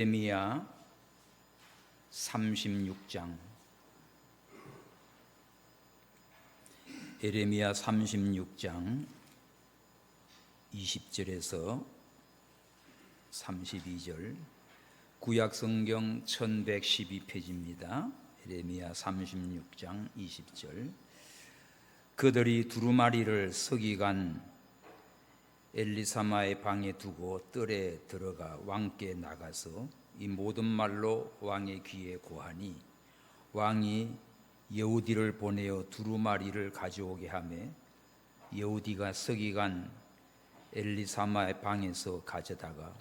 에레미야 36장 에레미야 36장 20절에서 32절 구약성경 1112페이지입니다. 에레미야 36장 20절 그들이 두루마리를 서기관 엘리사마의 방에 두고 뜰에 들어가 왕께 나가서 이 모든 말로 왕의 귀에 고하니 왕이 여우디를 보내어 두루마리를 가져오게 하매 여우디가 서기관 엘리사마의 방에서 가져다가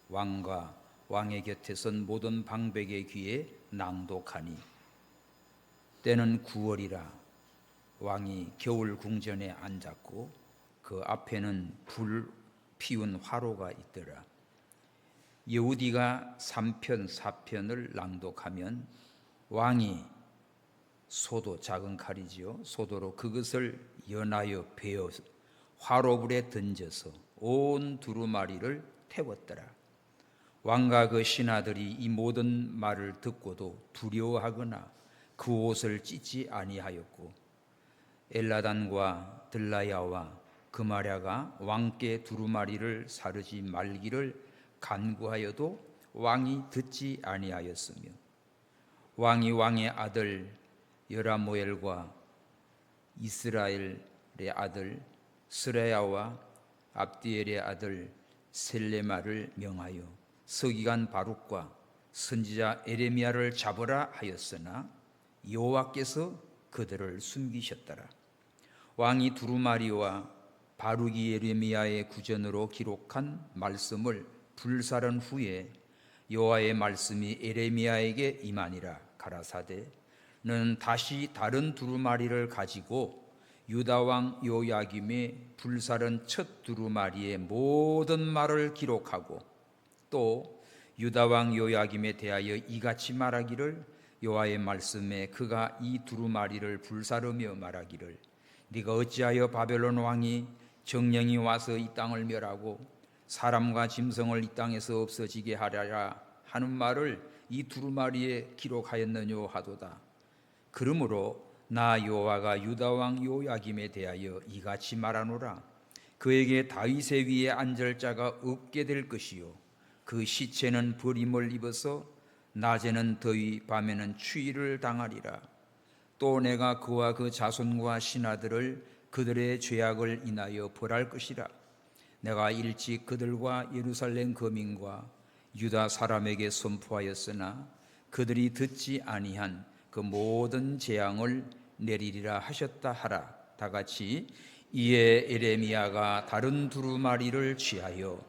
왕과 왕의 곁에 선 모든 방백의 귀에 낭독하니 때는 9월이라 왕이 겨울 궁전에 앉았고 그 앞에는 불 피운 화로가 있더라. 여우디가 3편 4편을 낭독하면 왕이 소도, 작은 칼이지요, 소도로 그것을 연하여 베어 화로불에 던져서 온 두루마리를 태웠더라. 왕과 그 신하들이 이 모든 말을 듣고도 두려워하거나 그 옷을 찢지 아니하였고 엘라단과 들라야와 그마랴가 왕께 두루마리를 사르지 말기를 간구하여도 왕이 듣지 아니하였으며 왕이 왕의 아들 여라모엘과 이스라엘의 아들 스레야와 압디엘의 아들 셀레마를 명하여 서기관 바룩과 선지자 에레미야를 잡으라 하였으나 여호와께서 그들을 숨기셨더라. 왕이 두루마리와 바룩이 에레미야의 구전으로 기록한 말씀을 불사른 후에 여호와의 말씀이 에레미야에게 임하니라. 가라사대 너는 다시 다른 두루마리를 가지고 유다 왕 요야김의 불사른 첫 두루마리의 모든 말을 기록하고 또 유다 왕 요야김에 대하여 이같이 말하기를 여호와의 말씀에 그가 이 두루마리를 불사르며 말하기를 네가 어찌하여 바벨론 왕이 정령이 와서 이 땅을 멸하고 사람과 짐승을 이 땅에서 없어지게 하려라 하는 말을 이 두루마리에 기록하였느뇨 하도다. 그러므로 나 여호와가 유다 왕 요야김에 대하여 이같이 말하노라. 그에게 다윗의 위에 앉을 자가 없게 될 것이요 그 시체는 버림을 입어서 낮에는 더위 밤에는 추위를 당하리라. 또 내가 그와 그 자손과 신하들을 그들의 죄악을 인하여 벌할 것이라. 내가 일찍 그들과 예루살렘 거민과 유다 사람에게 선포하였으나 그들이 듣지 아니한 그 모든 재앙을 내리리라 하셨다 하라. 다같이 이에 에레미야가 다른 두루마리를 취하여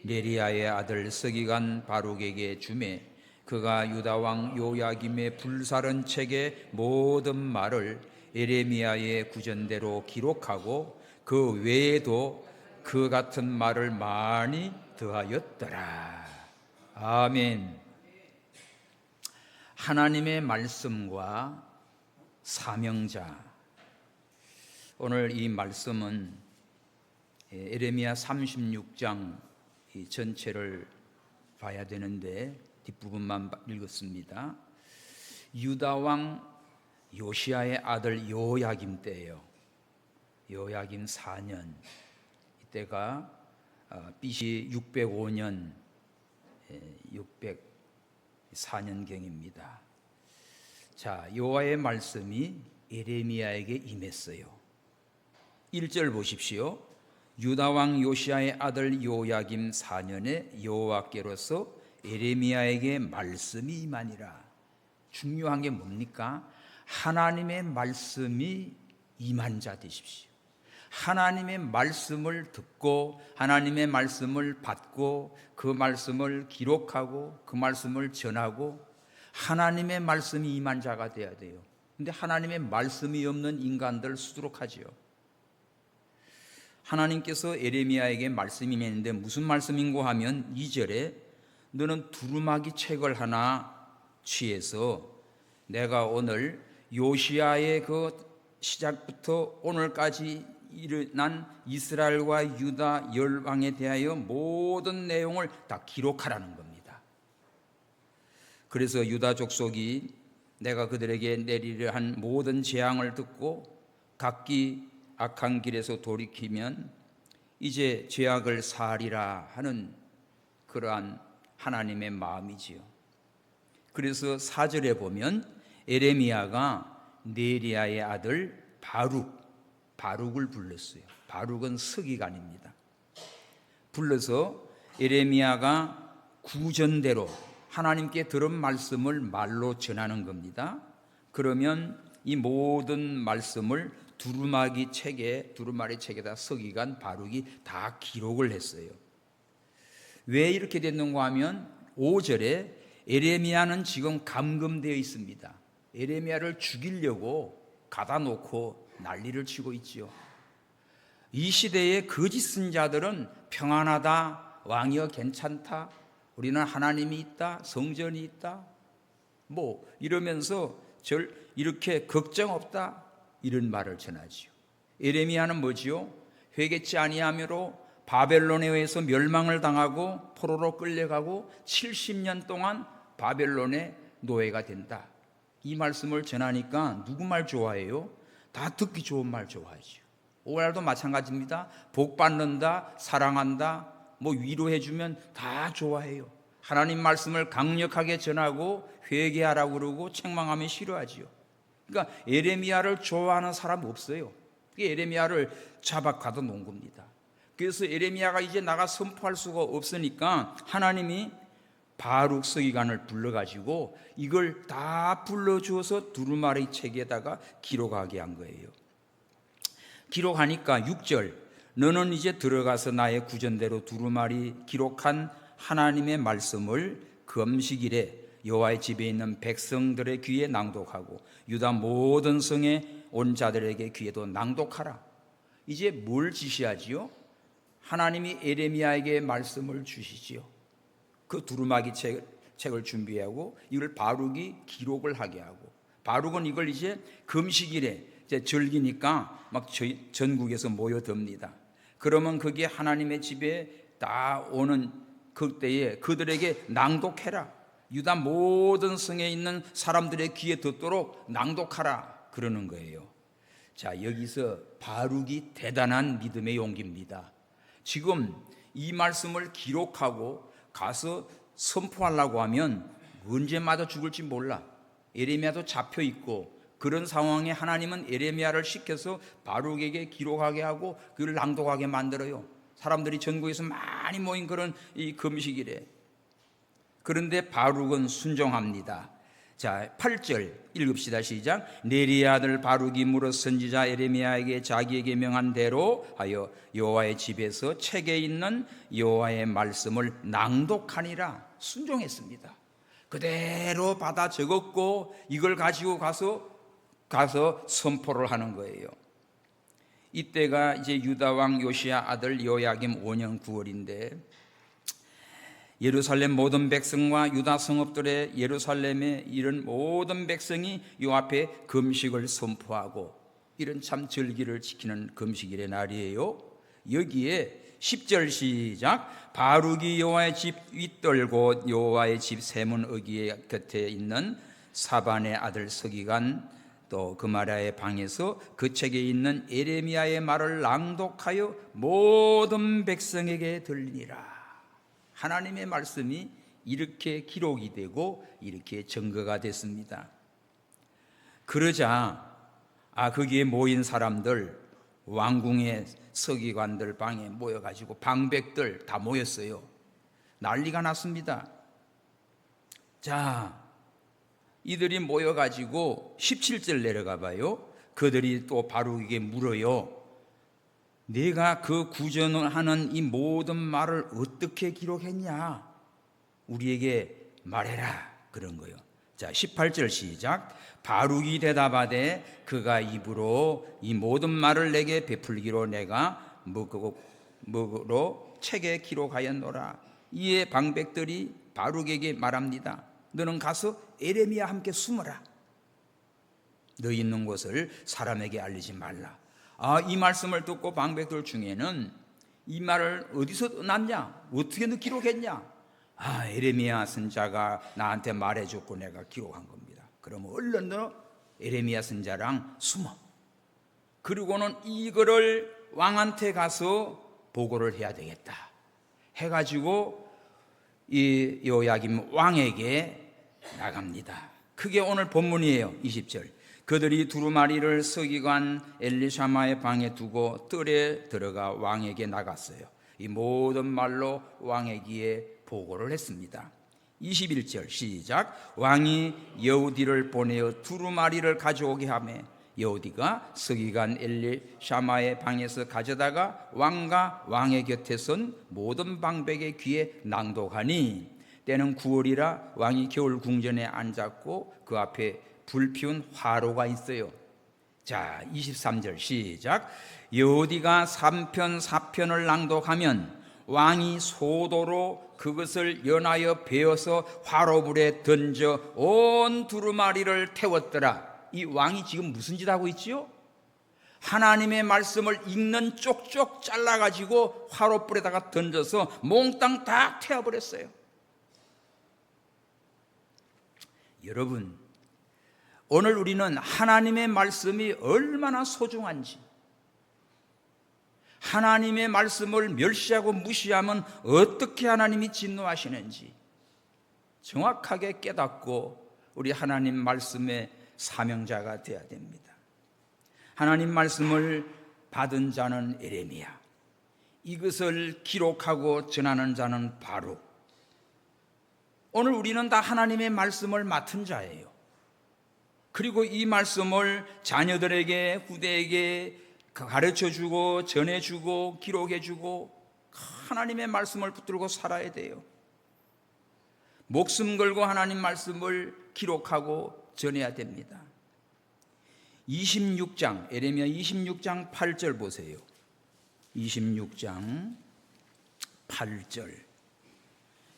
네리야의 아들 서기관 바룩에게 주매 그가 유다 왕 요야김의 불사른 책의 모든 말을 에레미야의 구전대로 기록하고 그 외에도 그 같은 말을 많이 더하였더라. 아멘. 하나님의 말씀과 사명자. 오늘 이 말씀은 에레미야 36장 전체를 봐야 되는데 뒷부분만 읽었습니다. 유다 왕 요시야의 아들 요야김 때예요. 요야김 4년 이때가 BC 605년 604년경입니다. 자, 여호와의 말씀이 에레미야에게 임했어요. 1절 보십시오. 유다 왕 요시야의 아들 요야김 4년에 여호와께로서 에레미야에게 말씀이 임하니라. 중요한 게 뭡니까? 하나님의 말씀이 임한 자 되십시오. 하나님의 말씀을 듣고 하나님의 말씀을 받고 그 말씀을 기록하고 그 말씀을 전하고 하나님의 말씀이 임한 자가 되어야 돼요. 근데 하나님의 말씀이 없는 인간들 수두룩하지요. 하나님께서 에레미야에게 말씀이 임했는데 무슨 말씀인고 하면 2절에 너는 두루마기 책을 하나 취해서 내가 오늘 요시야의 그 시작부터 오늘까지 일어난 이스라엘과 유다 열왕에 대하여 모든 내용을 다 기록하라는 겁니다. 그래서 유다 족속이 내가 그들에게 내리려 한 모든 재앙을 듣고 각기 악한 길에서 돌이키면 이제 죄악을 사하리라 하는 그러한 하나님의 마음이지요. 그래서 4절에 보면 에레미야가 네리야의 아들 바룩을 불렀어요. 바룩은 서기관입니다. 불러서 에레미야가 구전대로 하나님께 들은 말씀을 말로 전하는 겁니다. 그러면 이 모든 말씀을 두루마리 책에다 서기관 바룩이 다 기록을 했어요. 왜 이렇게 됐는가 하면 5절에 에레미야는 지금 감금되어 있습니다. 에레미야를 죽이려고 가다 놓고 난리를 치고 있지요. 이 시대의 거짓 선자들은 평안하다, 왕이여 괜찮다, 우리는 하나님이 있다, 성전이 있다, 이러면서 이렇게 걱정 없다, 이런 말을 전하지요. 에레미야는 뭐지요? 회개치 아니하므로 바벨론에 의해서 멸망을 당하고 포로로 끌려가고 70년 동안 바벨론의 노예가 된다. 이 말씀을 전하니까 누구 말 좋아해요? 다 듣기 좋은 말 좋아하죠. 오늘도 마찬가지입니다. 복 받는다, 사랑한다, 위로해주면 다 좋아해요. 하나님 말씀을 강력하게 전하고 회개하라고 그러고 책망하면 싫어하지요. 그러니까 에레미야를 좋아하는 사람 없어요. 에레미야를 잡아가둬 놓은 겁니다. 그래서 에레미야가 이제 나가 선포할 수가 없으니까 하나님이 바룩 서기관을 불러가지고 이걸 다 불러주어서 두루마리 책에다가 기록하게 한 거예요. 기록하니까 6절, 너는 이제 들어가서 나의 구전대로 두루마리 기록한 하나님의 말씀을 금식일에 여호와의 집에 있는 백성들의 귀에 낭독하고 유다 모든 성에 온 자들에게 귀에도 낭독하라. 이제 뭘 지시하지요? 하나님이 에레미야에게 말씀을 주시지요. 그 두루마기 책을 준비하고 이걸 바룩이 기록을 하게 하고, 바룩은 이걸 이제 금식일에 이제 절기니까 막 전국에서 모여듭니다. 그러면 그게 하나님의 집에 다 오는 그때에 그들에게 낭독해라. 유다 모든 성에 있는 사람들의 귀에 듣도록 낭독하라 그러는 거예요. 자, 여기서 바룩이 대단한 믿음의 용기입니다. 지금 이 말씀을 기록하고 가서 선포하려고 하면 언제 맞아 죽을지 몰라. 에레미야도 잡혀 있고 그런 상황에 하나님은 에레미야를 시켜서 바룩에게 기록하게 하고 그를 낭독하게 만들어요. 사람들이 전국에서 많이 모인 그런 이 금식일에. 그런데 바룩은 순종합니다. 자, 8절 읽읍시다. 시작. 네리야 아들 바룩이 물어 선지자 에레미야에게 자기에게 명한 대로 하여 여호와의 집에서 책에 있는 여호와의 말씀을 낭독하니라. 순종했습니다. 그대로 받아 적었고 이걸 가지고 가서 선포를 하는 거예요. 이때가 이제 유다 왕 요시야 아들 요야김 5년 9월인데 예루살렘 모든 백성과 유다 성읍들의 예루살렘에 이런 모든 백성이 요 앞에 금식을 선포하고 이런 참 절기를 지키는 금식일의 날이에요. 여기에 10절 시작. 바룩이 여호와의 집 윗돌고 여호와의 집 세문 어귀의 곁에 있는 사반의 아들 서기관 또 그마랴의 방에서 그 책에 있는 에레미야의 말을 낭독하여 모든 백성에게 들리니라. 하나님의 말씀이 이렇게 기록이 되고 이렇게 증거가 됐습니다. 그러자 거기에 모인 사람들, 왕궁의 서기관들 방에 모여가지고 방백들 다 모였어요. 난리가 났습니다. 자, 이들이 모여가지고 17절 내려가 봐요. 그들이 또 바룩에게 물어요. 내가 그 구전을 하는 이 모든 말을 어떻게 기록했냐? 우리에게 말해라. 그런 거요. 자, 18절 시작. 바룩이 대답하되 그가 입으로 이 모든 말을 내게 베풀기로 내가 먹으로 책에 기록하였노라. 이에 방백들이 바룩에게 말합니다. 너는 가서 에레미야 함께 숨어라. 너 있는 곳을 사람에게 알리지 말라. 이 말씀을 듣고 방백들 중에는 이 말을 어디서 났냐? 어떻게 너 기록했냐? 에레미야 선자가 나한테 말해줬고 내가 기록한 겁니다. 그러면 얼른 너 에레미야 선자랑 숨어. 그리고는 이거를 왕한테 가서 보고를 해야 되겠다 해가지고 이 요야김 왕에게 나갑니다. 그게 오늘 본문이에요. 20절. 그들이 두루마리를 서기관 엘리샤마의 방에 두고 뜰에 들어가 왕에게 나갔어요. 이 모든 말로 왕에게 보고를 했습니다. 21절 시작. 왕이 여우디를 보내어 두루마리를 가져오게 하며 여우디가 서기관 엘리샤마의 방에서 가져다가 왕과 왕의 곁에 선 모든 방백의 귀에 낭독하니 때는 9월이라 왕이 겨울 궁전에 앉았고 그 앞에 불 피운 화로가 있어요. 자, 23절 시작. 여우디가 3편 4편을 낭독하면 왕이 소도로 그것을 연하여 베어서 화로불에 던져 온 두루마리를 태웠더라. 이 왕이 지금 무슨 짓 하고 있지요? 하나님의 말씀을 읽는 쪽쪽 잘라가지고 화로불에다가 던져서 몽땅 다 태워버렸어요. 여러분, 오늘 우리는 하나님의 말씀이 얼마나 소중한지, 하나님의 말씀을 멸시하고 무시하면 어떻게 하나님이 진노하시는지 정확하게 깨닫고 우리 하나님 말씀의 사명자가 되어야 됩니다. 하나님 말씀을 받은 자는 에레미야, 이것을 기록하고 전하는 자는 바룩. 오늘 우리는 다 하나님의 말씀을 맡은 자예요. 그리고 이 말씀을 자녀들에게, 후대에게 가르쳐주고 전해주고 기록해주고 하나님의 말씀을 붙들고 살아야 돼요. 목숨 걸고 하나님 말씀을 기록하고 전해야 됩니다. 26장, 에레미야 26장 8절 보세요. 26장 8절.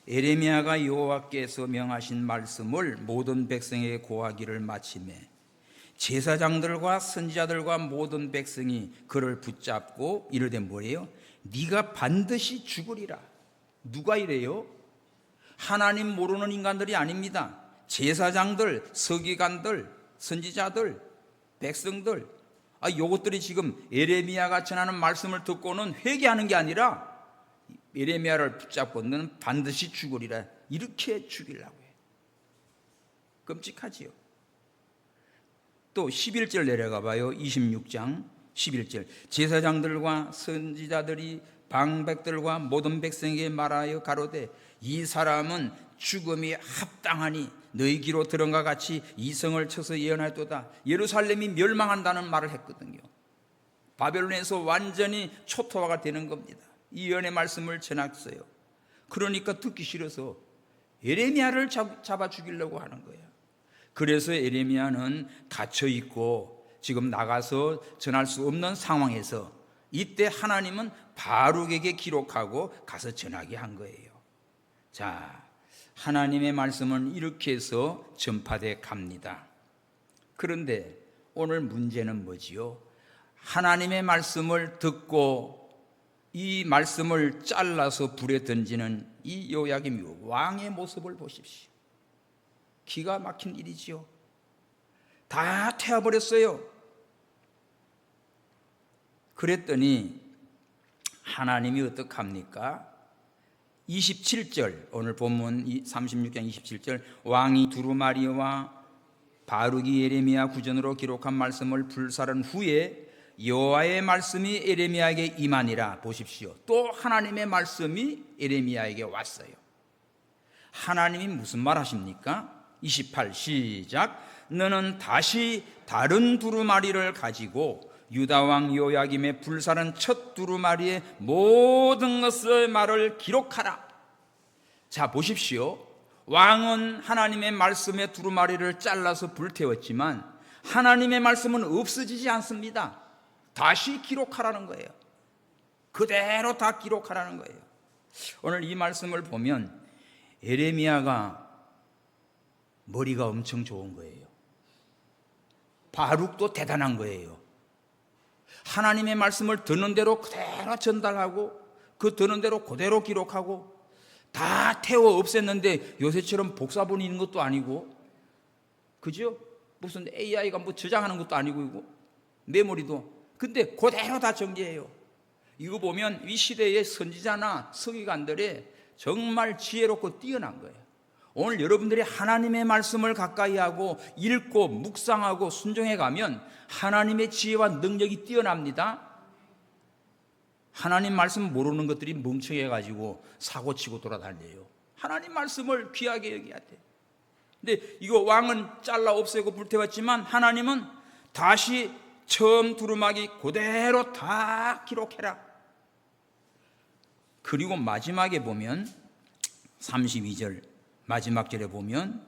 에레미야가 여호와께서 명하신 말씀을 모든 백성에게 고하기를 마치매 제사장들과 선지자들과 모든 백성이 그를 붙잡고 이르되 뭐래요? 네가 반드시 죽으리라. 누가 이래요? 하나님 모르는 인간들이 아닙니다. 제사장들, 서기관들, 선지자들, 백성들, 요것들이 지금 에레미야가 전하는 말씀을 듣고는 회개하는 게 아니라 에레미야를 붙잡고 너는 반드시 죽으리라, 이렇게 죽이려고 해요. 끔찍하지요. 또 11절 내려가 봐요. 26장 11절. 제사장들과 선지자들이 방백들과 모든 백성에게 말하여 가로되 이 사람은 죽음이 합당하니 너희 귀로 들은 것 같이 이성을 쳐서 예언하였도다. 예루살렘이 멸망한다는 말을 했거든요. 바벨론에서 완전히 초토화가 되는 겁니다. 이 예언의 말씀을 전했어요. 그러니까 듣기 싫어서 에레미야를 잡아 죽이려고 하는 거예요. 그래서 에레미야는 갇혀 있고 지금 나가서 전할 수 없는 상황에서 이때 하나님은 바룩에게 기록하고 가서 전하게 한 거예요. 자, 하나님의 말씀은 이렇게 해서 전파돼 갑니다. 그런데 오늘 문제는 뭐지요? 하나님의 말씀을 듣고 이 말씀을 잘라서 불에 던지는 이 요야김 왕의 모습을 보십시오. 기가 막힌 일이지요. 다 태워버렸어요. 그랬더니 하나님이 어떡합니까? 27절, 오늘 본문 36장 27절. 왕이 두루마리와 바룩이 예레미야 구전으로 기록한 말씀을 불사른 후에 여호와의 말씀이 에레미야에게 임하니라. 보십시오. 또 하나님의 말씀이 에레미야에게 왔어요. 하나님이 무슨 말 하십니까? 28 시작. 너는 다시 다른 두루마리를 가지고 유다왕 요야김의 불사른 첫 두루마리의 모든 것의 말을 기록하라. 자, 보십시오. 왕은 하나님의 말씀의 두루마리를 잘라서 불태웠지만 하나님의 말씀은 없어지지 않습니다. 다시 기록하라는 거예요. 그대로 다 기록하라는 거예요. 오늘 이 말씀을 보면 에레미야가 머리가 엄청 좋은 거예요. 바룩도 대단한 거예요. 하나님의 말씀을 듣는 대로 그대로 전달하고 그 듣는 대로 그대로 기록하고 다 태워 없앴는데 요새처럼 복사본이 있는 것도 아니고, 그죠? 무슨 AI가 뭐 저장하는 것도 아니고, 이거 메모리도. 근데 그대로 다 정리해요. 이거 보면 이 시대의 선지자나 서기관들의 정말 지혜롭고 뛰어난 거예요. 오늘 여러분들이 하나님의 말씀을 가까이 하고 읽고 묵상하고 순종해 가면 하나님의 지혜와 능력이 뛰어납니다. 하나님 말씀 모르는 것들이 멍청해 가지고 사고치고 돌아다녀요. 하나님 말씀을 귀하게 여겨야 돼. 근데 이거 왕은 잘라 없애고 불태웠지만 하나님은 다시 처음 두루마기 그대로 다 기록해라. 그리고 마지막에 보면 32절 마지막 절에 보면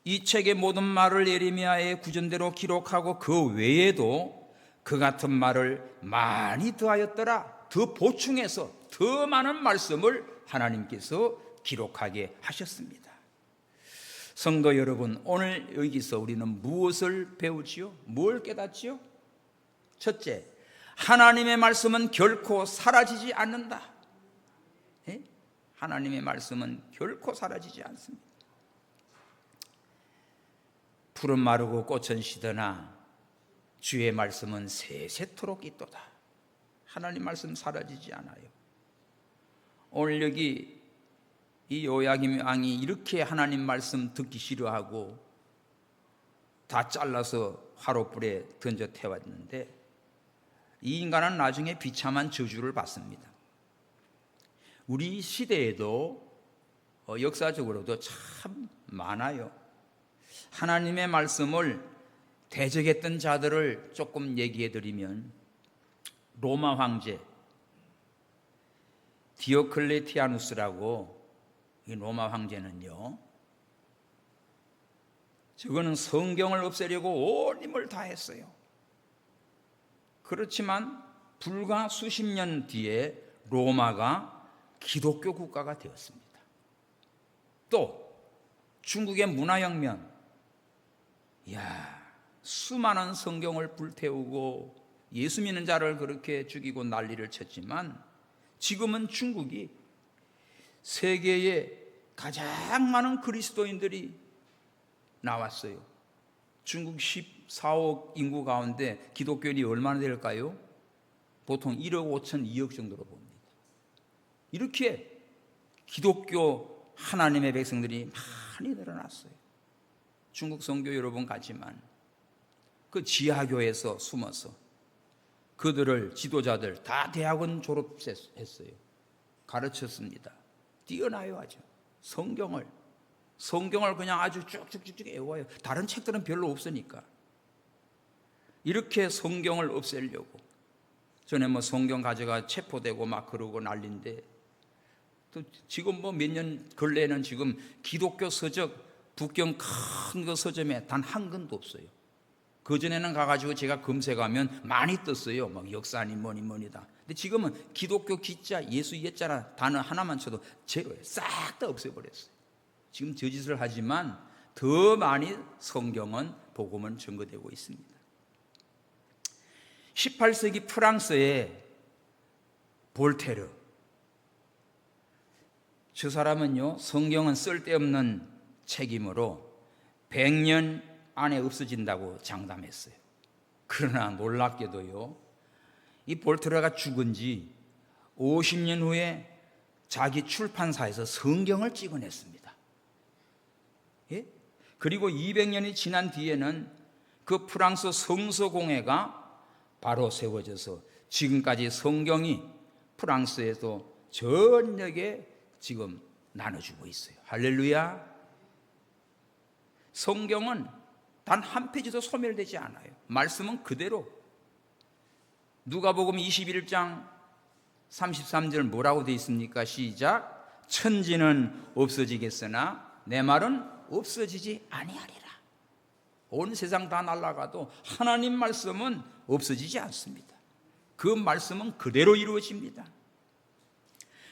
이 책의 모든 말을 예레미야의 구전대로 기록하고 그 외에도 그 같은 말을 많이 더하였더라. 더 보충해서 더 많은 말씀을 하나님께서 기록하게 하셨습니다. 성도 여러분, 오늘 여기서 우리는 무엇을 배우지요? 뭘 깨닫지요? 첫째, 하나님의 말씀은 결코 사라지지 않는다. 예? 하나님의 말씀은 결코 사라지지 않습니다. 푸른 마르고 꽃은 시드나 주의 말씀은 세세토록 있도다. 하나님 말씀 사라지지 않아요. 오늘 여기 이 요야김 왕이 이렇게 하나님 말씀 듣기 싫어하고 다 잘라서 화롯불에 던져 태웠는데 이 인간은 나중에 비참한 저주를 받습니다. 우리 시대에도 역사적으로도 참 많아요. 하나님의 말씀을 대적했던 자들을 조금 얘기해 드리면 로마 황제 디오클레티아누스라고, 이 로마 황제는요, 저거는 성경을 없애려고 온 힘을 다했어요. 그렇지만 불과 수십 년 뒤에 로마가 기독교 국가가 되었습니다. 또 중국의 문화혁명, 수많은 성경을 불태우고 예수 믿는 자를 그렇게 죽이고 난리를 쳤지만 지금은 중국이 세계에 가장 많은 그리스도인들이 나왔어요. 중국 14억 인구 가운데 기독교인이 얼마나 될까요? 보통 1억 5천, 2억 정도로 봅니다. 이렇게 기독교 하나님의 백성들이 많이 늘어났어요. 중국 선교 여러 번 갔지만 그 지하교에서 숨어서 그들을 지도자들 다 대학원 졸업했어요. 가르쳤습니다. 뛰어나요 아주. 성경을 그냥 아주 쭉쭉쭉 외워요. 다른 책들은 별로 없으니까. 이렇게 성경을 없애려고 전에 뭐 성경 가져가 체포되고 막 그러고 난리인데, 또 지금 뭐 몇 년 근래에는 지금 기독교 서적 북경 큰 거 서점에 단 한 권도 없어요. 그전에는 가가지고 제가 검색하면 많이 떴어요. 막 역사니 뭐니다. 근데 지금은 기독교 기자, 예수 예자라 단어 하나만 쳐도 제로예요. 싹 다 없애버렸어요. 지금 저 짓을 하지만 더 많이 성경은 복음은 증거되고 있습니다. 18세기 프랑스의 볼테르, 저 사람은요, 성경은 쓸데없는 책이므로 100년 안에 없어진다고 장담했어요. 그러나 놀랍게도요, 이 볼테르가 죽은 지 50년 후에 자기 출판사에서 성경을 찍어냈습니다. 예? 그리고 200년이 지난 뒤에는 그 프랑스 성서공회가 바로 세워져서 지금까지 성경이 프랑스에도 전역에 지금 나눠주고 있어요. 할렐루야. 성경은 단 한 페이지도 소멸되지 않아요. 말씀은 그대로. 누가복음 21장 33절 뭐라고 되어 있습니까? 시작. 천지는 없어지겠으나 내 말은 없어지지 아니하리라. 온 세상 다 날아가도 하나님 말씀은 없어지지 않습니다. 그 말씀은 그대로 이루어집니다.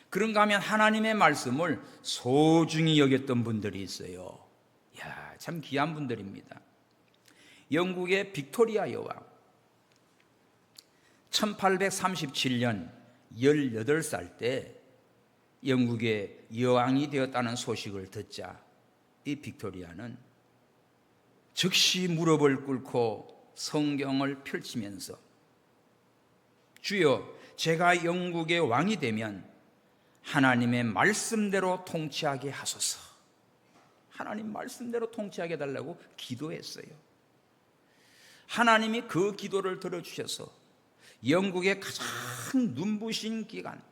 그런가 하면 하나님의 말씀을 소중히 여겼던 분들이 있어요. 참 귀한 분들입니다. 영국의 빅토리아 여왕, 1837년 18살 때 영국의 여왕이 되었다는 소식을 듣자 이 빅토리아는 즉시 무릎을 꿇고 성경을 펼치면서 주여, 제가 영국의 왕이 되면 하나님의 말씀대로 통치하게 하소서. 하나님 말씀대로 통치하게 해달라고 기도했어요. 하나님이 그 기도를 들어주셔서 영국의 가장 눈부신 기간,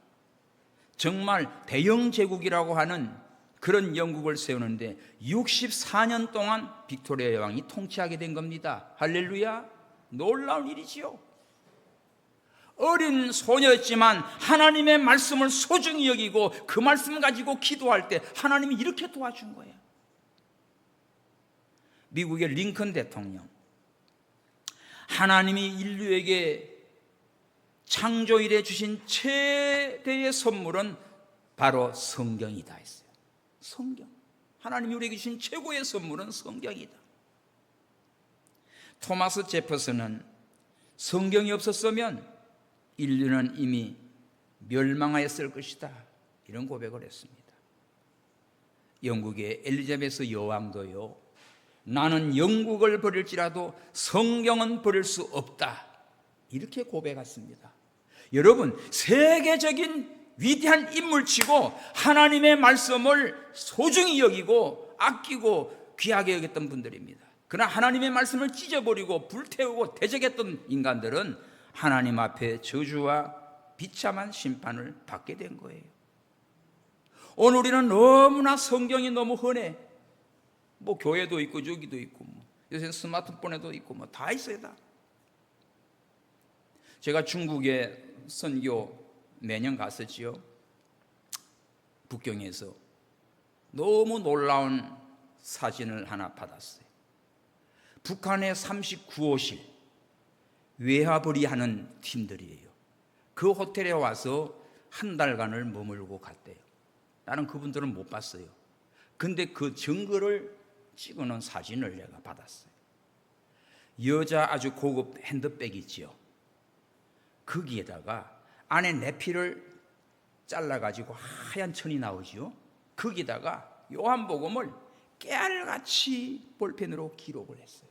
정말 대영 제국이라고 하는 그런 영국을 세우는데 64년 동안 빅토리아 여왕이 통치하게 된 겁니다. 할렐루야. 놀라운 일이지요. 어린 소녀였지만 하나님의 말씀을 소중히 여기고 그 말씀 가지고 기도할 때 하나님이 이렇게 도와준 거예요. 미국의 링컨 대통령, 하나님이 인류에게 창조일에 주신 최대의 선물은 바로 성경이다 했어요. 성경. 하나님이 우리에게 주신 최고의 선물은 성경이다. 토마스 제퍼슨은 성경이 없었으면 인류는 이미 멸망하였을 것이다, 이런 고백을 했습니다. 영국의 엘리자베스 여왕도요, 나는 영국을 버릴지라도 성경은 버릴 수 없다, 이렇게 고백했습니다. 여러분, 세계적인 위대한 인물치고 하나님의 말씀을 소중히 여기고 아끼고 귀하게 여겼던 분들입니다. 그러나 하나님의 말씀을 찢어버리고 불태우고 대적했던 인간들은 하나님 앞에 저주와 비참한 심판을 받게 된 거예요. 오늘 우리는 너무나 성경이 너무 흔해. 뭐 교회도 있고 저기도 있고 요새 스마트폰에도 있고 다 있어요. 다. 제가 중국에 선교 매년 갔었지요. 북경에서 너무 놀라운 사진을 하나 받았어요. 북한의 39호실 외화벌이 하는 팀들이에요. 그 호텔에 와서 한 달간을 머물고 갔대요. 나는 그분들은 못 봤어요. 근데 그 증거를 찍어놓은 사진을 내가 받았어요. 여자 아주 고급 핸드백 있지요. 거기에다가 안에 내피를 잘라가지고 하얀 천이 나오지요. 거기다가 요한복음을 깨알같이 볼펜으로 기록을 했어요.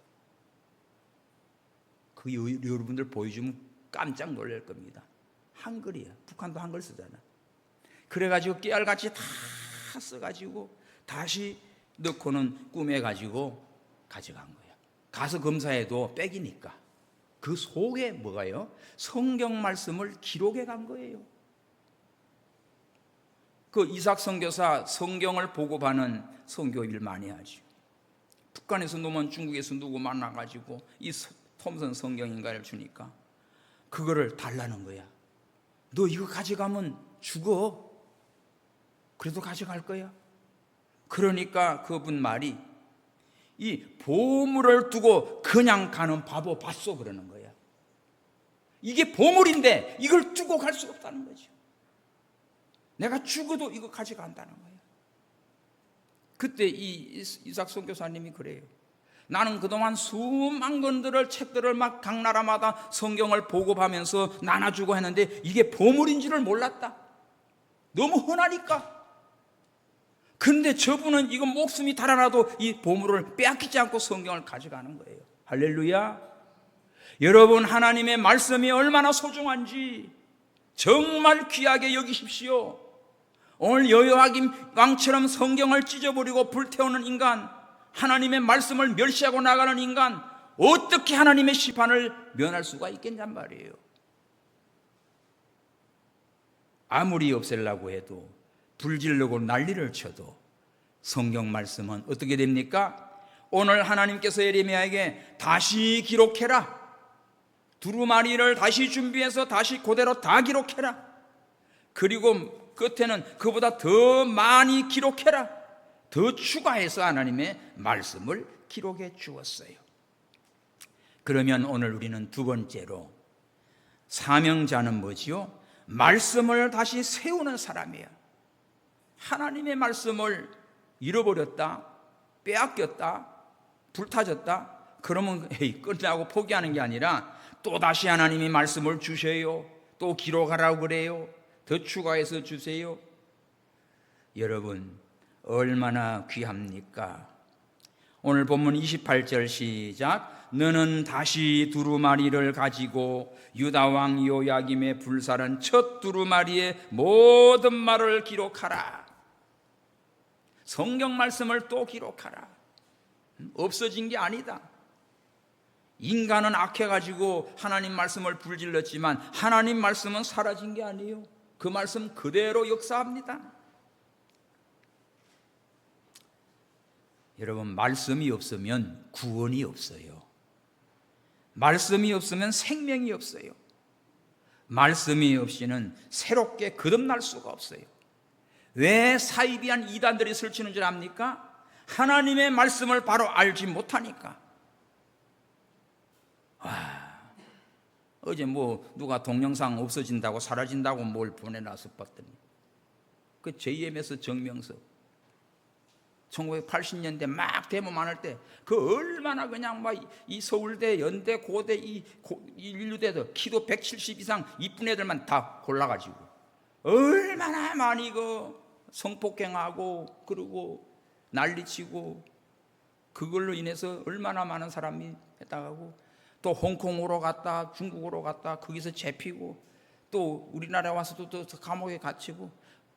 그 여러분들 보여주면 깜짝 놀랄 겁니다. 한글이야. 북한도 한글 쓰잖아. 그래가지고 깨알같이 다 써가지고 다시 넣고는 꾸며가지고 가져간 거야. 가서 검사해도 백이니까 그 속에 뭐가요? 성경 말씀을 기록해 간 거예요. 그 이삭 선교사 성경을 보고받는 선교일 많이 하죠. 북한에서 놓으면 중국에서 누구 만나가지고 이 톰슨 성경인가를 주니까 그거를 달라는 거야. 너 이거 가져가면 죽어. 그래도 가져갈 거야. 그러니까 그분 말이 이 보물을 두고 그냥 가는 바보 봤소 그러는 거야. 이게 보물인데 이걸 두고 갈 수 없다는 거죠. 내가 죽어도 이거 가져간다는 거야. 그때 이 이삭 선교사님이 그래요. 나는 그동안 수만 권들을 책들을 막 각 나라마다 성경을 보고하면서 나눠주고 했는데 이게 보물인 줄을 몰랐다. 너무 흔하니까. 근데 저분은 이거 목숨이 달아나도 이 보물을 빼앗기지 않고 성경을 가져가는 거예요. 할렐루야. 여러분, 하나님의 말씀이 얼마나 소중한지 정말 귀하게 여기십시오. 오늘 여호야김 왕처럼 성경을 찢어버리고 불태우는 인간, 하나님의 말씀을 멸시하고 나가는 인간, 어떻게 하나님의 심판을 면할 수가 있겠냔 말이에요. 아무리 없애려고 해도 불질르고 난리를 쳐도 성경 말씀은 어떻게 됩니까? 오늘 하나님께서 예레미야에게 다시 기록해라. 두루마리를 다시 준비해서 다시 그대로 다 기록해라. 그리고 끝에는 그보다 더 많이 기록해라. 더 추가해서 하나님의 말씀을 기록해 주었어요. 그러면 오늘 우리는 두 번째로 사명자는 뭐지요? 말씀을 다시 세우는 사람이에요. 하나님의 말씀을 잃어버렸다, 빼앗겼다, 불타졌다, 그러면 끝나고 포기하는 게 아니라 또 다시 하나님이 말씀을 주셔요. 또 기록하라고 그래요. 더 추가해서 주세요. 여러분 얼마나 귀합니까? 오늘 본문 28절 시작. 너는 다시 두루마리를 가지고 유다 왕 요야김의 불살은 첫 두루마리의 모든 말을 기록하라. 성경 말씀을 또 기록하라. 없어진 게 아니다. 인간은 악해가지고 하나님 말씀을 불질렀지만 하나님 말씀은 사라진 게 아니에요. 그 말씀 그대로 역사합니다. 여러분, 말씀이 없으면 구원이 없어요. 말씀이 없으면 생명이 없어요. 말씀이 없이는 새롭게 거듭날 수가 없어요. 왜 사이비한 이단들이 설치는 줄 압니까? 하나님의 말씀을 바로 알지 못하니까. 어제 누가 동영상 없어진다고 사라진다고 뭘 보내놔서 봤더니 그 JMS 정명석 1980년대 막 데모 많을 때 그 얼마나 그냥 막 이 서울대, 연대, 고대 이 인류대도 키도 170 이상 이쁜 애들만 다 골라가지고 얼마나 많이 그 성폭행하고 그러고 난리치고 그걸로 인해서 얼마나 많은 사람이 했다가고 또 홍콩으로 갔다 중국으로 갔다 거기서 잡히고 또 우리나라에 와서도 또 감옥에 갇히고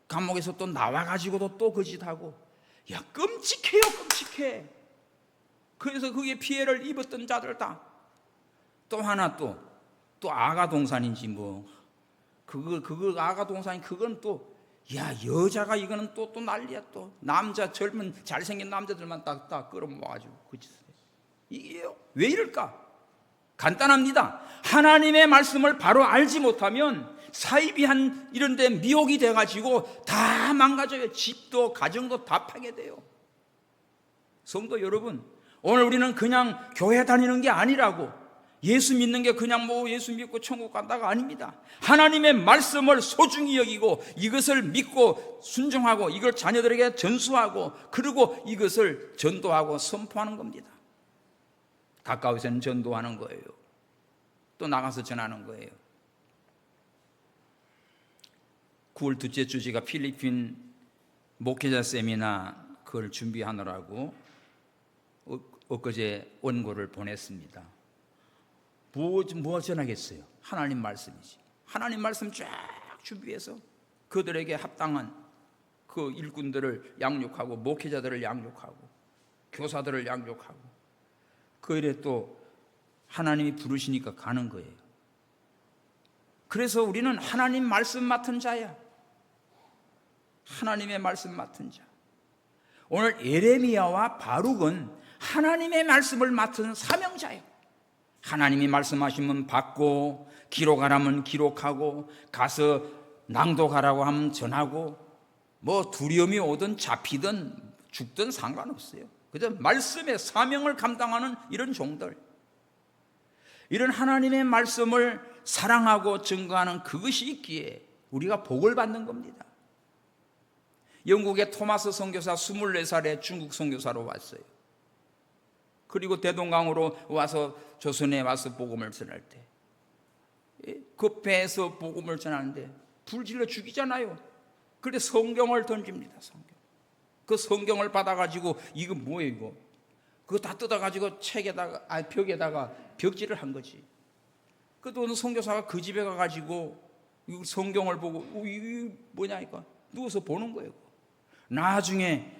감옥에서 또 나와가지고도 또 그 짓하고 야 끔찍해요 끔찍해. 그래서 그게 피해를 입었던 자들 다 또 하나 또 아가동산인지 그거 아가동산이 그건 또 야 여자가 이거는 또 난리야. 또 남자 젊은 잘생긴 남자들만 딱 끌어모아가지고 그 짓을 해. 이게 왜 이럴까? 간단합니다. 하나님의 말씀을 바로 알지 못하면 사이비한 이런 데 미혹이 돼가지고 다 망가져요. 집도 가정도 다 파괴돼요. 성도 여러분, 오늘 우리는 그냥 교회 다니는 게 아니라고, 예수 믿는 게 그냥 예수 믿고 천국 간다가 아닙니다. 하나님의 말씀을 소중히 여기고 이것을 믿고 순종하고 이걸 자녀들에게 전수하고 그리고 이것을 전도하고 선포하는 겁니다. 가까이서는 전도하는 거예요. 또 나가서 전하는 거예요. 9월 둘째 주 제가 필리핀 목회자 세미나 그걸 준비하느라고 엊그제 원고를 보냈습니다. 뭐 전하겠어요? 하나님 말씀이지. 하나님 말씀 쫙 준비해서 그들에게 합당한 그 일꾼들을 양육하고 목회자들을 양육하고 교사들을 양육하고 그 일에 또 하나님이 부르시니까 가는 거예요. 그래서 우리는 하나님 말씀 맡은 자야. 하나님의 말씀 맡은 자. 오늘 예레미야와 바룩은 하나님의 말씀을 맡은 사명자예요. 하나님이 말씀하시면 받고 기록하라면 기록하고 가서 낭독하라고 하면 전하고 두려움이 오든 잡히든 죽든 상관없어요. 그저 말씀의 사명을 감당하는 이런 종들, 이런 하나님의 말씀을 사랑하고 증거하는 그것이 있기에 우리가 복을 받는 겁니다. 영국의 토마스 선교사 24살에 중국 선교사로 왔어요. 그리고 대동강으로 와서 조선에 와서 복음을 전할 때 그 배에서 복음을 전하는데 불질러 죽이잖아요. 그래서 성경을 던집니다. 그 성경을 받아가지고 이거 뭐예요 이거? 그거 다 뜯어가지고 벽에다가 벽지를 한 거지. 그래도 어느 선교사가 그 집에 가가지고 이 성경을 보고 이거 뭐냐 이거 누워서 보는 거예요. 나중에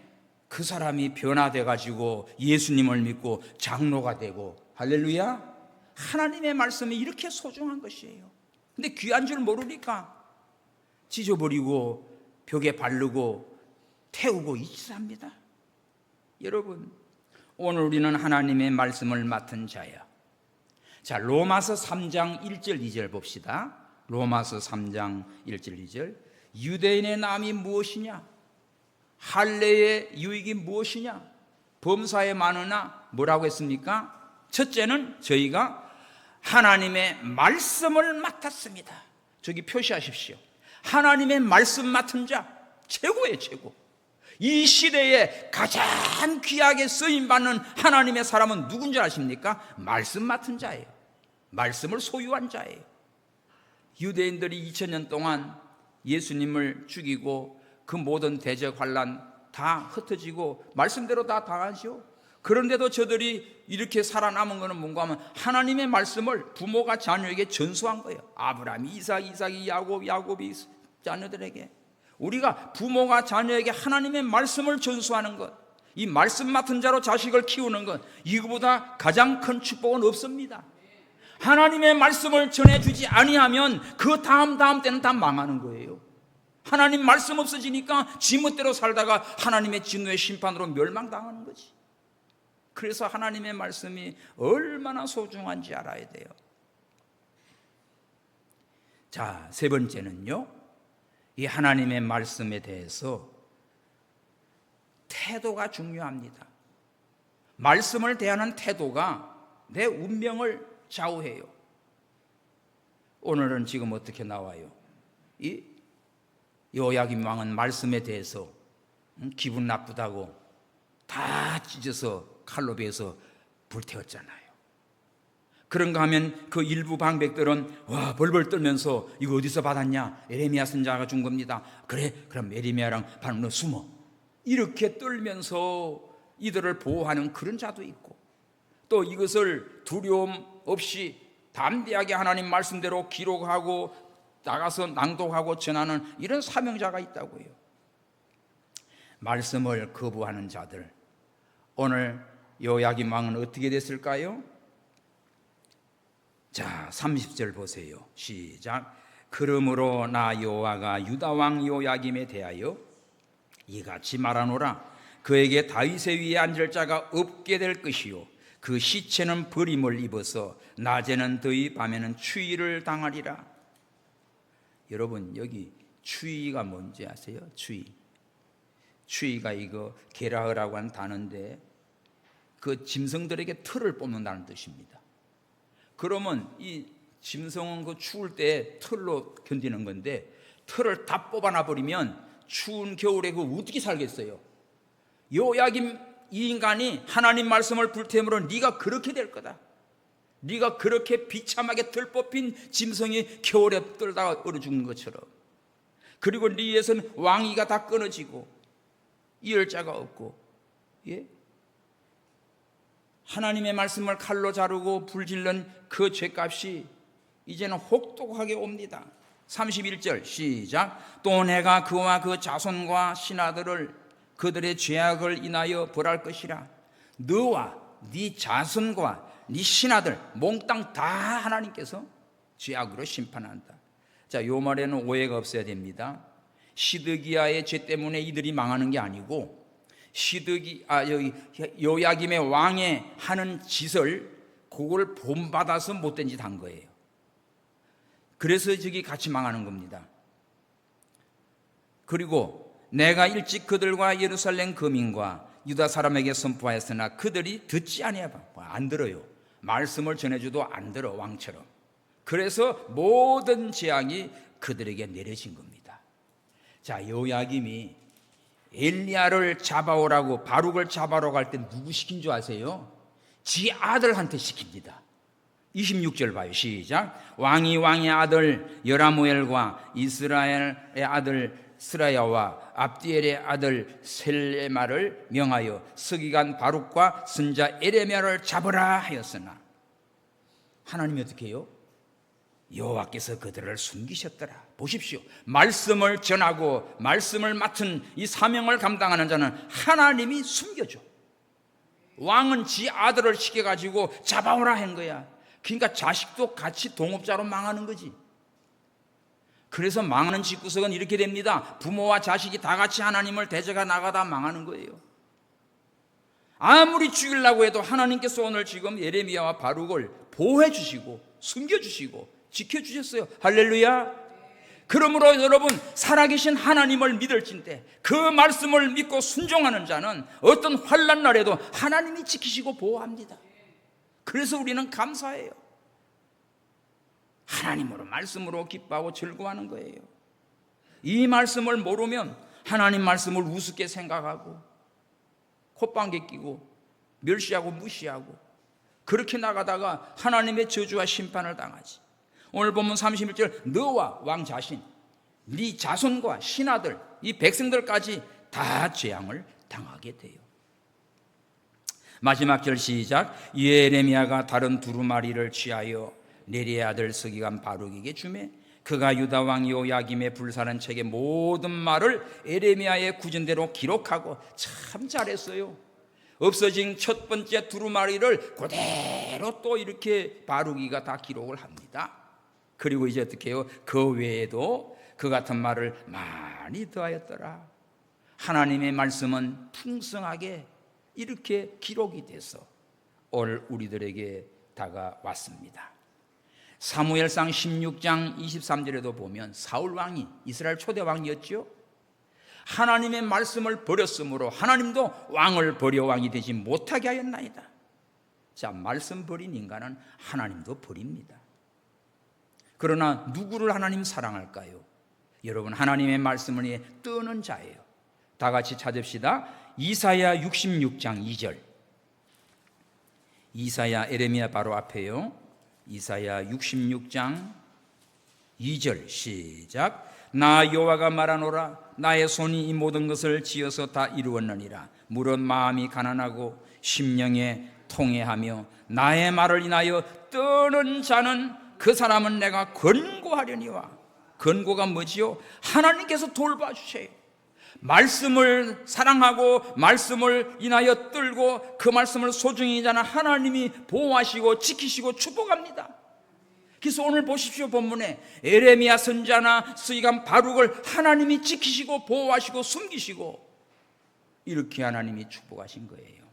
그 사람이 변화돼가지고 예수님을 믿고 장로가 되고 할렐루야. 하나님의 말씀이 이렇게 소중한 것이에요. 근데 귀한 줄 모르니까 찢어버리고 벽에 바르고 태우고 이치합니다. 여러분, 오늘 우리는 하나님의 말씀을 맡은 자야. 자, 로마서 3장 1절 2절 봅시다. 로마서 3장 1절 2절. 유대인의 남이 무엇이냐? 할례의 유익이 무엇이냐? 범사에 많으나 뭐라고 했습니까? 첫째는 저희가 하나님의 말씀을 맡았습니다. 저기 표시하십시오. 하나님의 말씀 맡은 자 최고예요, 최고. 이 시대에 가장 귀하게 쓰임받는 하나님의 사람은 누군지 아십니까? 말씀 맡은 자예요. 말씀을 소유한 자예요. 유대인들이 2000년 동안 예수님을 죽이고 그 모든 대적 환난 다 흩어지고 말씀대로 다 당하시오. 그런데도 저들이 이렇게 살아남은 것은 뭔가 하면 하나님의 말씀을 부모가 자녀에게 전수한 거예요. 아브라함이 이삭이 야곱이 자녀들에게. 우리가 부모가 자녀에게 하나님의 말씀을 전수하는 것, 이 말씀 맡은 자로 자식을 키우는 것, 이거보다 가장 큰 축복은 없습니다. 하나님의 말씀을 전해주지 아니하면 그 다음 때는 다 망하는 거예요. 하나님 말씀 없어지니까 지멋대로 살다가 하나님의 진노의 심판으로 멸망당하는 거지. 그래서 하나님의 말씀이 얼마나 소중한지 알아야 돼요. 자, 세 번째는요, 이 하나님의 말씀에 대해서 태도가 중요합니다. 말씀을 대하는 태도가 내 운명을 좌우해요. 오늘은 지금 어떻게 나와요? 이 요야김 왕은 말씀에 대해서 기분 나쁘다고 다 찢어서 칼로 베어서 불태웠잖아요. 그런가 하면 그 일부 방백들은 와 벌벌 떨면서 이거 어디서 받았냐? 에레미야 선자가 준 겁니다. 그래 그럼 에레미야랑 바로 너 숨어. 이렇게 떨면서 이들을 보호하는 그런 자도 있고, 또 이것을 두려움 없이 담대하게 하나님 말씀대로 기록하고 나가서 낭독하고 전하는 이런 사명자가 있다고요. 말씀을 거부하는 자들, 오늘 요야김 왕은 어떻게 됐을까요? 자, 30절 보세요. 시작. 그러므로 나 여호와가 유다 왕 요야김에 대하여 이같이 말하노라. 그에게 다윗의 위에 앉을 자가 없게 될 것이요 그 시체는 버림을 입어서 낮에는 더위 밤에는 추위를 당하리라. 여러분, 여기 추위가 뭔지 아세요? 추위가 이거 게라흐라고 하는 단어인데 그 짐승들에게 털을 뽑는다는 뜻입니다. 그러면 이 짐승은 그 추울 때 털로 견디는 건데, 털을 다 뽑아놔 버리면 추운 겨울에 그 어떻게 살겠어요? 요야김 이 인간이 하나님 말씀을 불태우므로 네가 그렇게 될 거다. 네가 그렇게 비참하게 털 뽑힌 짐승이 겨울에 떨다가 얼어 죽는 것처럼, 그리고 네 위에서는 왕위가 다 끊어지고 이을 자가 없고, 예? 하나님의 말씀을 칼로 자르고 불질른 그 죄값이 이제는 혹독하게 옵니다. 31절 시작. 또 내가 그와 그 자손과 신하들을 그들의 죄악을 인하여 벌할 것이라. 너와 네 자손과 네 신하들 몽땅 다 하나님께서 죄악으로 심판한다. 자, 요 말에는 오해가 없어야 됩니다. 시드기야의 죄 때문에 이들이 망하는 게 아니고, 요야김의 왕의 하는 짓을 그걸 본받아서 못된 짓 한 거예요. 그래서 저기 같이 망하는 겁니다. 그리고 내가 일찍 그들과 예루살렘 거민과 유다 사람에게 선포하였으나 그들이 듣지 아니하여, 안 들어요. 말씀을 전해줘도 안 들어, 왕처럼. 그래서 모든 재앙이 그들에게 내려진 겁니다. 자, 요야김이 엘리야를 잡아오라고, 바룩을 잡아오라고 할 때 누구 시킨 줄 아세요? 지 아들한테 시킵니다. 26절 봐요. 시작. 왕의 아들 여라무엘과 이스라엘의 아들 스라야와 압디엘의 아들 셀레마를 명하여 서기관 바룩과 선자 에레미야를 잡으라 하였으나, 하나님이 어떻게 해요? 여호와께서 그들을 숨기셨더라. 보십시오. 말씀을 전하고 말씀을 맡은 이 사명을 감당하는 자는 하나님이 숨겨줘. 왕은 지 아들을 시켜가지고 잡아오라 한 거야. 그러니까 자식도 같이 동업자로 망하는 거지. 그래서 망하는 집구석은 이렇게 됩니다. 부모와 자식이 다 같이 하나님을 대적하 나가다 망하는 거예요. 아무리 죽이려고 해도 하나님께서 오늘 지금 예레미야와 바룩을 보호해 주시고 숨겨 주시고 지켜주셨어요. 할렐루야. 그러므로 여러분, 살아계신 하나님을 믿을진대 그 말씀을 믿고 순종하는 자는 어떤 환난 날에도 하나님이 지키시고 보호합니다. 그래서 우리는 감사해요. 하나님으로, 말씀으로 기뻐하고 즐거워하는 거예요. 이 말씀을 모르면 하나님 말씀을 우습게 생각하고 콧방귀 끼고 멸시하고 무시하고 그렇게 나가다가 하나님의 저주와 심판을 당하지. 오늘 본문 31절, 너와 왕 자신, 네 자손과 신하들, 이 백성들까지 다 재앙을 당하게 돼요. 마지막 절 시작. 예레미야가 다른 두루마리를 취하여 네리의 아들 서기관 바룩에게 주매 그가 유다 왕 요야김의 불사른 책의 모든 말을 예레미야의 구전대로 기록하고 참 잘했어요. 없어진 첫 번째 두루마리를 그대로 또 이렇게 바룩이가 다 기록을 합니다. 그리고 이제 어떻게 해요? 그 외에도 그 같은 말을 많이 더하였더라. 하나님의 말씀은 풍성하게 이렇게 기록이 돼서 오늘 우리들에게 다가왔습니다. 사무엘상 16장 23절에도 보면 사울 왕이 이스라엘 초대 왕이었죠. 하나님의 말씀을 버렸으므로 하나님도 왕을 버려 왕이 되지 못하게 하였나이다. 자, 말씀 버린 인간은 하나님도 버립니다. 그러나 누구를 하나님 사랑할까요? 여러분, 하나님의 말씀을 위해 뜨는 자예요. 다 같이 찾읍시다. 이사야 66장 2절. 이사야, 에레미야 바로 앞에요. 이사야 66장 2절 시작. 나 여호와가 말하노라. 나의 손이 이 모든 것을 지어서 다 이루었느니라. 물은 마음이 가난하고 심령에 통회하며 나의 말을 인하여 떠는 자는 그 사람은 내가 권고하려니와. 권고가 뭐지요? 하나님께서 돌봐주세요. 말씀을 사랑하고 말씀을 인하여 떨고 그 말씀을 소중히 자는 하나님이 보호하시고 지키시고 축복합니다. 그래서 오늘 보십시오. 본문에 에레미야 선지자나 서기관 바룩을 하나님이 지키시고 보호하시고 숨기시고 이렇게 하나님이 축복하신 거예요.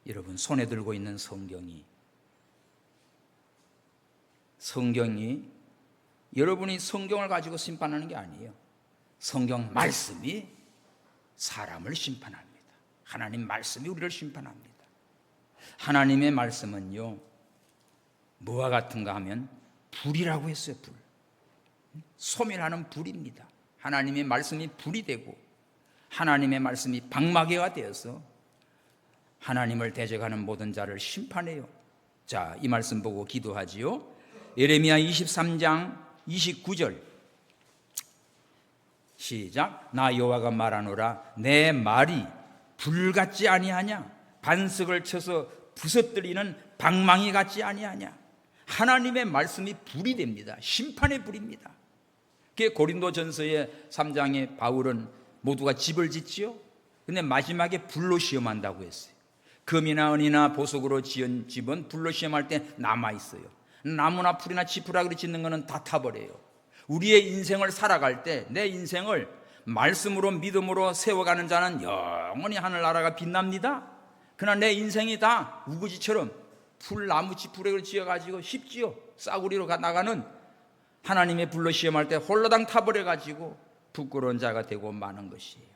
여러분, 손에 들고 있는 성경이 여러분이 성경을 가지고 심판하는 게 아니에요. 성경 말씀이 사람을 심판합니다. 하나님 말씀이 우리를 심판합니다. 하나님의 말씀은요, 뭐와 같은가 하면 불이라고 했어요. 불. 소멸하는 불입니다. 하나님의 말씀이 불이 되고 하나님의 말씀이 방마개가 되어서 하나님을 대적하는 모든 자를 심판해요. 자, 이 말씀 보고 기도하지요. 예레미야 23장 29절 시작. 나 여호와가 말하노라. 내 말이 불 같지 아니하냐? 반석을 쳐서 부서뜨리는 방망이 같지 아니하냐? 하나님의 말씀이 불이 됩니다. 심판의 불입니다. 그게 고린도전서의 3장에 바울은 모두가 집을 짓지요. 근데 마지막에 불로 시험한다고 했어요. 금이나 은이나 보석으로 지은 집은 불로 시험할 때 남아있어요. 나무나 풀이나 지푸라기로 짓는 거는 다 타버려요. 우리의 인생을 살아갈 때 내 인생을 말씀으로 믿음으로 세워가는 자는 영원히 하늘나라가 빛납니다. 그러나 내 인생이 다 우거지처럼 풀, 나무, 지푸라기로 지어가지고 쉽지요. 싸구리로 나가는 하나님의 불로 시험할 때 홀로당 타버려가지고 부끄러운 자가 되고 마는 것이에요.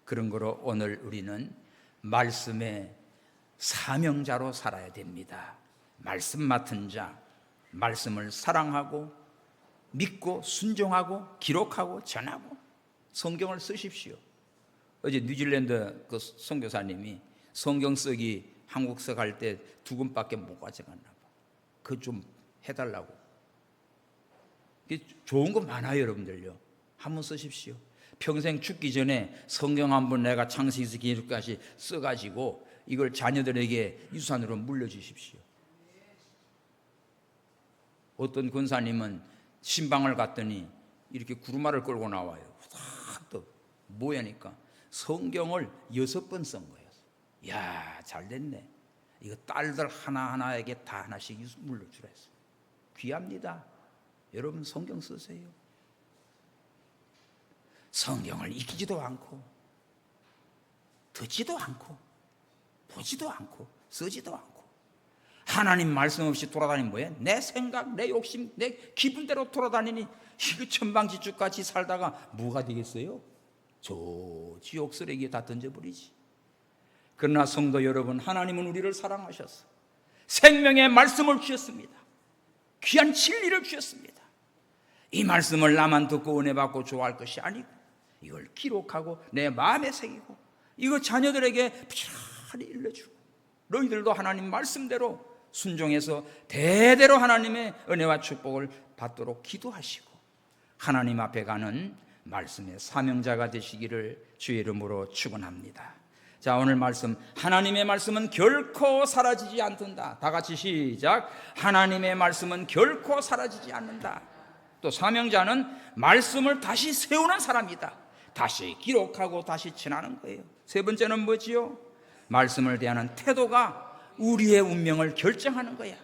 그런 거로 오늘 우리는 말씀의 사명자로 살아야 됩니다. 말씀 맡은 자, 말씀을 사랑하고 믿고 순종하고 기록하고 전하고 성경을 쓰십시오. 어제 뉴질랜드 그 선교사님이 성경 쓰기 한국서 갈 때 2권밖에 못 가져갔나 봐. 그거 좀 해달라고. 좋은 거 많아요, 여러분들요. 한번 쓰십시오. 평생 죽기 전에 성경 한번 내가 창세기에서 기록까지 써가지고 이걸 자녀들에게 유산으로 물려주십시오. 어떤 권사님은 신방을 갔더니 이렇게 구루마를 끌고 나와요. 또 뭐야니까 성경을 6번 쓴 거예요. 이야, 잘 됐네. 이거 딸들 하나하나에게 다 하나씩 물려주라 했어요. 귀합니다. 여러분 성경 쓰세요. 성경을 읽지도 않고 듣지도 않고 보지도 않고 쓰지도 않고 하나님 말씀 없이 돌아다니면 뭐예요? 내 생각, 내 욕심, 내 기분대로 돌아다니니 이거 천방지축같이 살다가 뭐가 되겠어요? 저 지옥 쓰레기에 다 던져버리지. 그러나 성도 여러분, 하나님은 우리를 사랑하셔서 생명의 말씀을 주셨습니다. 귀한 진리를 주셨습니다. 이 말씀을 나만 듣고 은혜 받고 좋아할 것이 아니고 이걸 기록하고 내 마음에 새기고 이거 자녀들에게 부지런히 일러주고 너희들도 하나님 말씀대로 순종해서 대대로 하나님의 은혜와 축복을 받도록 기도하시고 하나님 앞에 가는 말씀의 사명자가 되시기를 주의 이름으로 축원합니다. 자, 오늘 말씀, 하나님의 말씀은 결코 사라지지 않는다. 다 같이 시작. 하나님의 말씀은 결코 사라지지 않는다. 또 사명자는 말씀을 다시 세우는 사람이다. 다시 기록하고 다시 전하는 거예요. 세 번째는 뭐지요? 말씀을 대하는 태도가 우리의 운명을 결정하는 거야.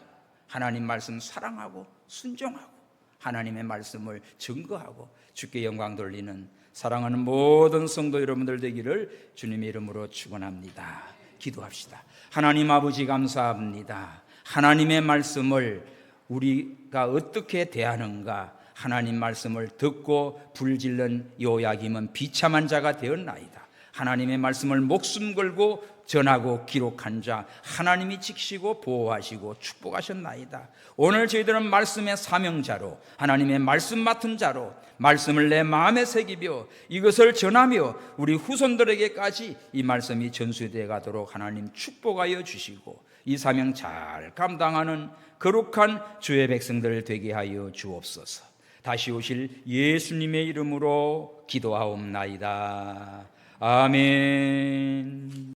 하나님 말씀 사랑하고 순종하고 하나님의 말씀을 증거하고 주께 영광 돌리는 사랑하는 모든 성도 여러분들 되기를 주님의 이름으로 축원합니다. 기도합시다. 하나님 아버지 감사합니다. 하나님의 말씀을 우리가 어떻게 대하는가, 하나님 말씀을 듣고 불질른 요야김은 비참한 자가 되었나이다. 하나님의 말씀을 목숨 걸고 전하고 기록한 자 하나님이 지키시고 보호하시고 축복하셨나이다. 오늘 저희들은 말씀의 사명자로, 하나님의 말씀 맡은 자로 말씀을 내 마음에 새기며 이것을 전하며 우리 후손들에게까지 이 말씀이 전수되어 가도록 하나님 축복하여 주시고 이 사명 잘 감당하는 거룩한 주의 백성들 되게 하여 주옵소서. 다시 오실 예수님의 이름으로 기도하옵나이다. 아멘.